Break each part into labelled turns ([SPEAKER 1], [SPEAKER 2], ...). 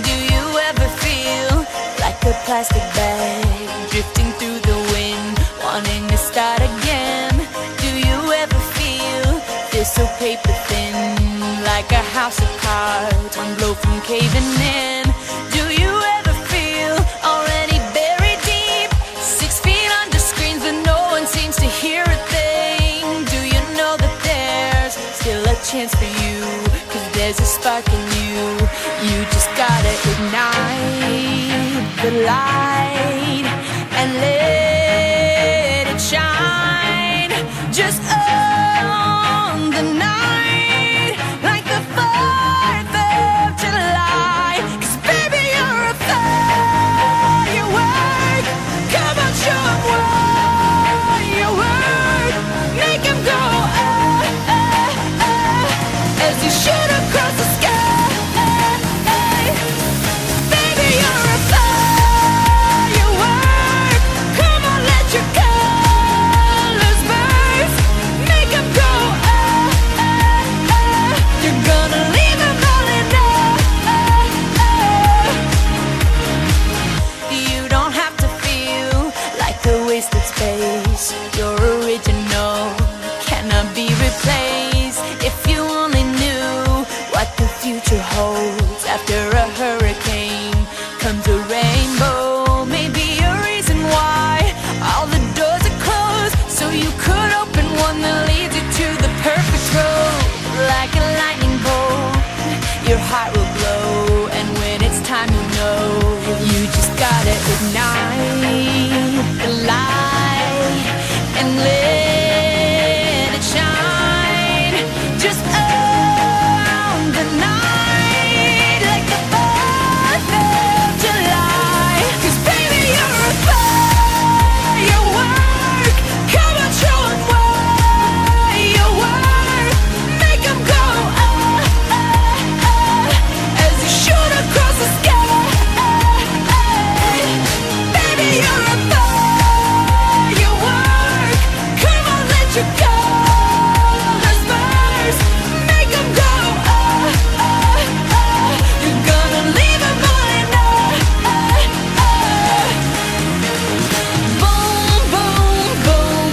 [SPEAKER 1] Do you ever feel like a plastic bag drifting through the wind, wanting to start again? Do you ever feel so paper thin, like a house of cards, one blow from caving in? Do you ever feel already buried deep, 6 feet under screens, but no one seems to hear a thing? Do you know that there's still a chance for you, 'cause there's a spark in you? You just gotta ignite the light and let it shine. Just on the night, like the 4th of July. 'Cause baby, you're a firework. Come on, show 'em what you work. Make 'em go as you shoot across the sky. Baby, you're a firework. Come on, let your colors burst. Make 'em go you're gonna leave 'em all in You don't have to feel like a wasted space. You're original, cannot be replaced. If you only knew what the future holds. After a hurricane comes a rainbow. Maybe a reason why all the doors are closed, so you could open one that leads you to the perfect road. Like a lightning bolt, your heart will glow, and when it's time, you know you just gotta ignite the light and let it shine. Just on the night, like the 4th of July. 'Cause baby, you're a firework. Come on, show 'em what you work. Make 'em go as you shoot across the sky. Baby, you're a firework. Come on, let your colors burst. Make 'em go you're gonna leave 'em all in Boom, boom, boom.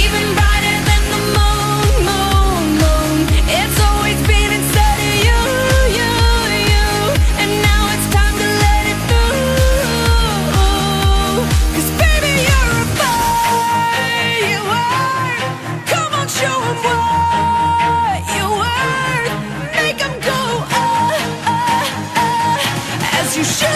[SPEAKER 1] Even brighter than the moon, moon, moon. It's always been inside of you, you, you. And now it's time to let it through. 'Cause baby, you're a firework. Come on, show 'em what you work. Make 'em go as you shoot